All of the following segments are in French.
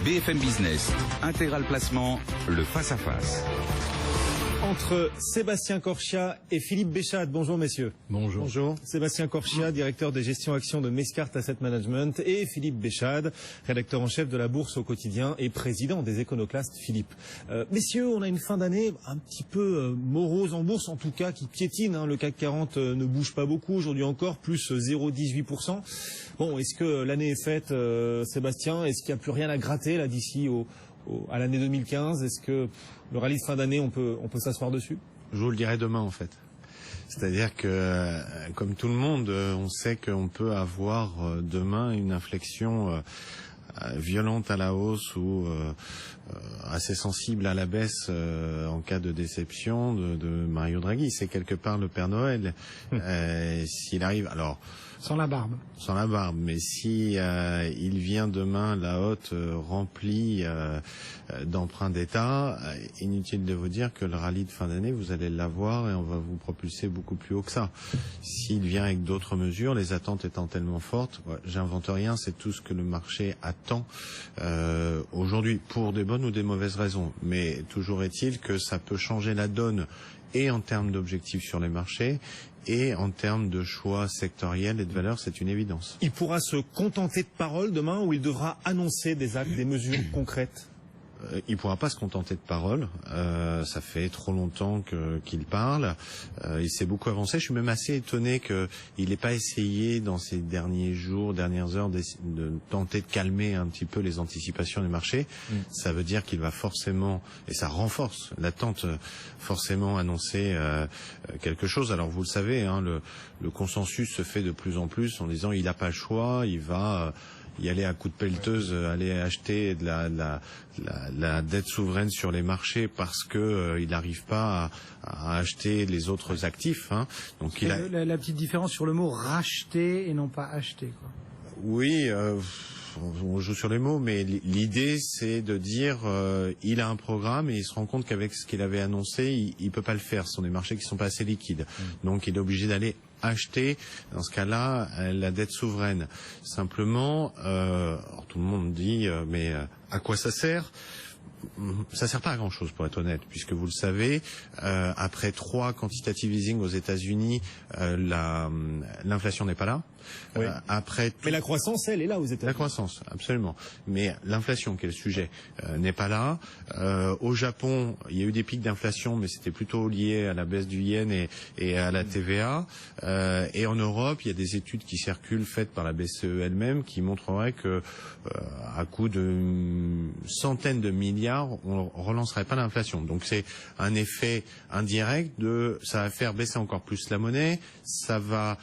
BFM Business, Intégral Placement, le face-à-face. Entre Sébastien Corchia et Philippe Béchade. Bonjour messieurs. Bonjour. Bonjour. Sébastien Corchia, directeur de gestion action de Mescart Asset Management, et Philippe Béchade, rédacteur en chef de la Bourse au quotidien et président des Éconoclastes. Philippe. Messieurs, on a une fin d'année un petit peu morose en bourse, en tout cas qui piétine. Le CAC 40 ne bouge pas beaucoup, aujourd'hui encore, plus 0,18%. Bon, est-ce que l'année est faite, Sébastien? Est-ce qu'il n'y a plus rien à gratter là d'ici à l'année 2015? Est-ce que le rallye de fin d'année, on peut s'asseoir dessus? Je vous le dirai demain en fait. C'est-à-dire que, comme tout le monde, on sait qu'on peut avoir demain une inflexion violente à la hausse ou assez sensible à la baisse en cas de déception de Mario Draghi. C'est quelque part le Père Noël. S'il arrive, alors... Sans la barbe. Sans la barbe, mais si il vient demain la haute remplie d'emprunts d'État, inutile de vous dire que le rallye de fin d'année, vous allez l'avoir et on va vous propulser beaucoup plus haut que ça. S'il vient avec d'autres mesures, les attentes étant tellement fortes, j'invente rien, c'est tout ce que le marché attend aujourd'hui, pour des bonnes ou des mauvaises raisons. Mais toujours est-il que ça peut changer la donne et en termes d'objectifs sur les marchés, et en termes de choix sectoriels et de valeurs, c'est une évidence. Il pourra se contenter de paroles demain ou il devra annoncer des actes, des mesures concrètes? Il pourra pas se contenter de paroles. Ça fait trop longtemps qu'il parle. Il s'est beaucoup avancé. Je suis même assez étonné qu'il n'ait pas essayé dans ces derniers jours, dernières heures, de tenter de calmer un petit peu les anticipations du marché. Ça veut dire qu'il va forcément, et ça renforce l'attente, forcément annoncer quelque chose. Alors vous le savez, le consensus se fait de plus en plus en disant il n'a pas le choix, il va y aller à coups de pelleteuse, aller acheter de la dette souveraine sur les marchés parce que il n'arrive pas à acheter les autres actifs. Donc la petite différence sur le mot racheter et non pas acheter, quoi. Oui, on joue sur les mots, mais l'idée c'est de dire il a un programme et il se rend compte qu'avec ce qu'il avait annoncé, il peut pas le faire. Ce sont des marchés qui sont pas assez liquides, donc il est obligé d'aller acheter, dans ce cas-là, la dette souveraine. Simplement, alors tout le monde dit mais à quoi ça sert? Ça sert pas à grand chose pour être honnête, puisque vous le savez, après 3 quantitative easing aux États-Unis, l'inflation n'est pas là. Oui. Mais la croissance, elle est là aux États-Unis. La croissance, absolument. Mais l'inflation, qui est le sujet, n'est pas là. Au Japon, il y a eu des pics d'inflation, mais c'était plutôt lié à la baisse du yen et à la TVA. Et en Europe, il y a des études qui circulent faites par la BCE elle-même qui montreraient que, à coup de centaines de milliards, on relancerait pas l'inflation. Donc c'est un effet indirect ça va faire baisser encore plus la monnaie, ça va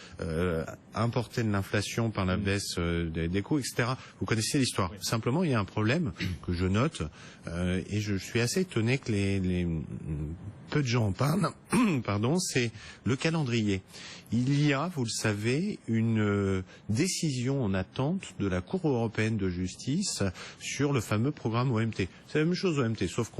importer de l'inflation par la baisse des coûts, etc. Vous connaissez l'histoire. Oui. Simplement, il y a un problème que je note, et je suis assez étonné que peu de gens en parlent, pardon, c'est le calendrier. Il y a, vous le savez, une décision en attente de la Cour européenne de justice sur le fameux programme OMT. C'est la même chose OMT, sauf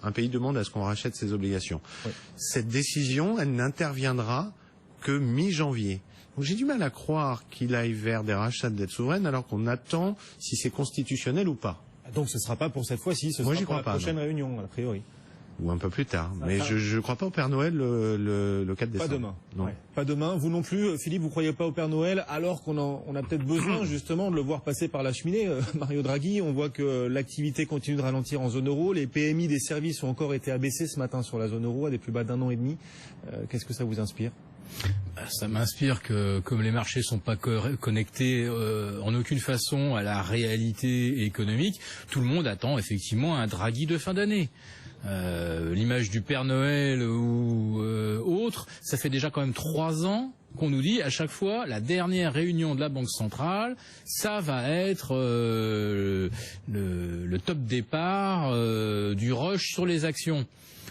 un pays demande à ce qu'on rachète ses obligations. Oui. Cette décision, elle n'interviendra que mi-janvier. Donc j'ai du mal à croire qu'il aille vers des rachats de dette souveraine alors qu'on attend si c'est constitutionnel ou pas. Donc ce ne sera pas pour cette fois-ci, ce sera pour la prochaine réunion, a priori. Ou un peu plus tard. Mais je ne crois pas au Père Noël le 4 décembre. Pas demain. Non. Ouais. Pas demain. Vous non plus, Philippe, vous ne croyez pas au Père Noël alors qu'on a peut-être besoin justement de le voir passer par la cheminée. Mario Draghi, on voit que l'activité continue de ralentir en zone euro. Les PMI des services ont encore été abaissés ce matin sur la zone euro à des plus bas d'1 an et demi. Qu'est-ce que ça vous inspire? Ça m'inspire que, comme les marchés sont pas connectés en aucune façon à la réalité économique, tout le monde attend effectivement un Draghi de fin d'année. L'image du Père Noël ou autre, ça fait déjà quand même 3 ans qu'on nous dit à chaque fois la dernière réunion de la Banque centrale, ça va être le top départ du rush sur les actions.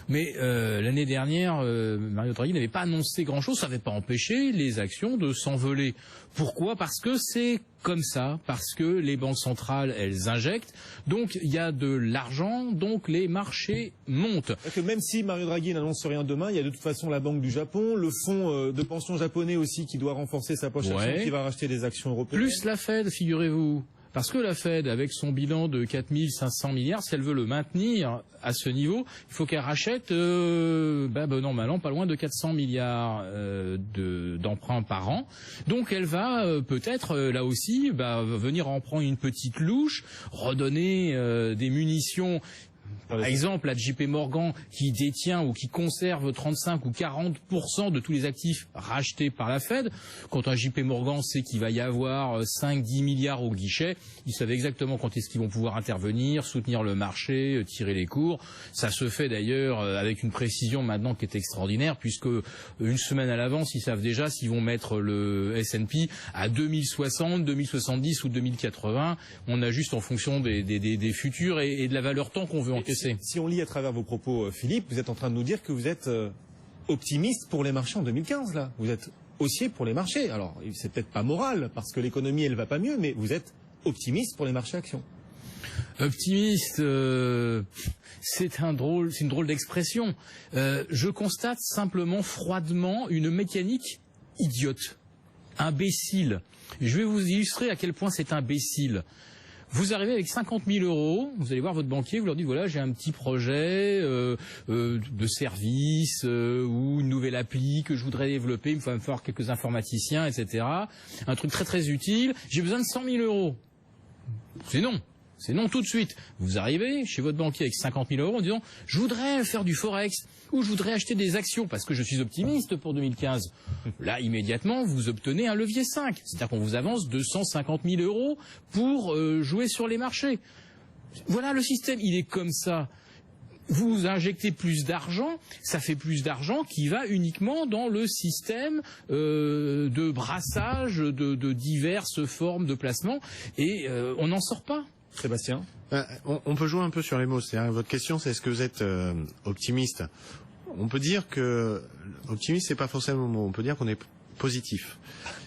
Mais l'année dernière, Mario Draghi n'avait pas annoncé grand-chose, ça n'avait pas empêché les actions de s'envoler. Pourquoi? Parce que c'est comme ça, parce que les banques centrales, elles injectent, donc il y a de l'argent, donc les marchés montent. Que même si Mario Draghi n'annonce rien demain, il y a de toute façon la Banque du Japon, le fonds de pension japonais aussi qui doit renforcer sa poche action, qui va racheter des actions européennes. Plus la Fed, figurez-vous. Parce que la Fed, avec son bilan de 4500 milliards, si elle veut le maintenir à ce niveau, il faut qu'elle rachète, bon an, mal an, pas loin de 400 milliards d'emprunts par an. Donc elle va peut-être, là aussi, venir en prendre une petite louche, redonner des munitions. Par exemple, la JP Morgan qui détient ou qui conserve 35 ou 40% de tous les actifs rachetés par la Fed. Quand un JP Morgan sait qu'il va y avoir 5-10 milliards au guichet, ils savent exactement quand est-ce qu'ils vont pouvoir intervenir, soutenir le marché, tirer les cours. Ça se fait d'ailleurs avec une précision maintenant qui est extraordinaire, puisque une semaine à l'avance, ils savent déjà s'ils vont mettre le S&P à 2060, 2070 ou 2080. On ajuste en fonction des futurs et de la valeur temps qu'on veut encaisser. Si on lit à travers vos propos, Philippe, vous êtes en train de nous dire que vous êtes optimiste pour les marchés en 2015, là. Vous êtes haussier pour les marchés. Alors, c'est peut-être pas moral, parce que l'économie, elle va pas mieux, mais vous êtes optimiste pour les marchés actions. Optimiste, c'est une drôle d'expression. Je constate simplement froidement une mécanique idiote, imbécile. Je vais vous illustrer à quel point c'est imbécile. Vous arrivez avec 50 000 €, vous allez voir votre banquier, vous leur dites voilà, j'ai un petit projet de service ou une nouvelle appli que je voudrais développer, il me falloir quelques informaticiens, etc. Un truc très très utile, j'ai besoin de 100 000 €. C'est non tout de suite. Vous arrivez chez votre banquier avec 50 000 € en disant je voudrais faire du forex ou je voudrais acheter des actions parce que je suis optimiste pour 2015. Là, immédiatement, vous obtenez un levier 5. C'est-à-dire qu'on vous avance 250 000 € pour jouer sur les marchés. Voilà le système, il est comme ça. Vous injectez plus d'argent, ça fait plus d'argent qui va uniquement dans le système de brassage de diverses formes de placement et on n'en sort pas. Sébastien? On peut jouer un peu sur les mots. Votre question, c'est est-ce que vous êtes optimiste? On peut dire que optimiste, c'est pas forcément le mot. On peut dire qu'on est positif.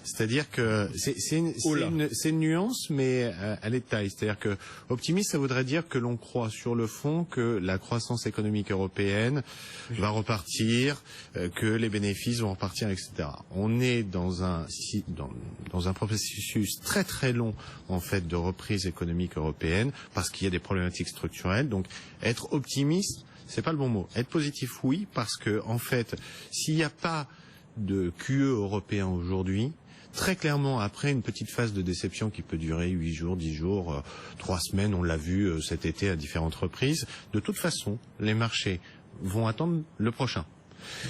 C'est-à-dire que c'est une nuance, mais elle est de taille. C'est-à-dire que optimiste, ça voudrait dire que l'on croit sur le fond que la croissance économique européenne va repartir, que les bénéfices vont repartir, etc. On est dans un processus très très long en fait de reprise économique européenne parce qu'il y a des problématiques structurelles. Donc être optimiste, c'est pas le bon mot. Être positif, oui, parce que en fait, s'il n'y a pas de QE européen aujourd'hui, très clairement, après une petite phase de déception qui peut durer 8 jours, 10 jours, 3 semaines, on l'a vu cet été à différentes reprises, de toute façon, les marchés vont attendre le prochain.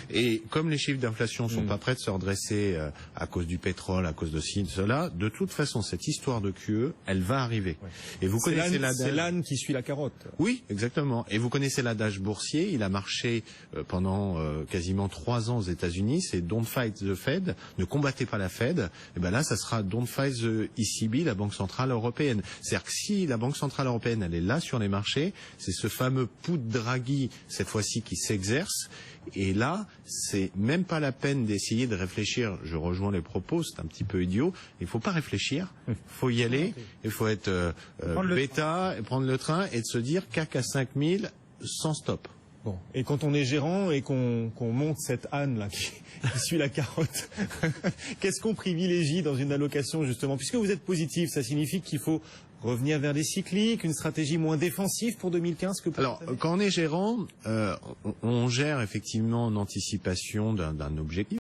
Et comme les chiffres d'inflation sont pas prêts de se redresser à cause du pétrole, à cause de ci, de cela, de toute façon, cette histoire de QE, elle va arriver. Ouais. Et vous connaissez l'adage. C'est l'âne qui suit la carotte. Oui, exactement. Et vous connaissez l'adage boursier. Il a marché pendant quasiment 3 ans aux États-Unis. C'est Don't fight the Fed. Ne combattez pas la Fed. Et ben là, ça sera Don't fight the ECB, la Banque centrale européenne. C'est-à-dire que si la Banque centrale européenne, elle est là sur les marchés, c'est ce fameux pouls de Draghi cette fois-ci qui s'exerce. Et là, c'est même pas la peine d'essayer de réfléchir. Je rejoins les propos, c'est un petit peu idiot. Il faut pas réfléchir, il faut y aller, il faut être bêta, prendre le train et de se dire CAC à 5000 sans stop. Bon. Et quand on est gérant et qu'on monte cette âne là qui suit la carotte, qu'est-ce qu'on privilégie dans une allocation justement? Puisque vous êtes positif, ça signifie qu'il faut revenir vers des cycliques, une stratégie moins défensive pour 2015 que pour Alors, cette année. quand on est gérant, on gère effectivement en anticipation d'un objectif.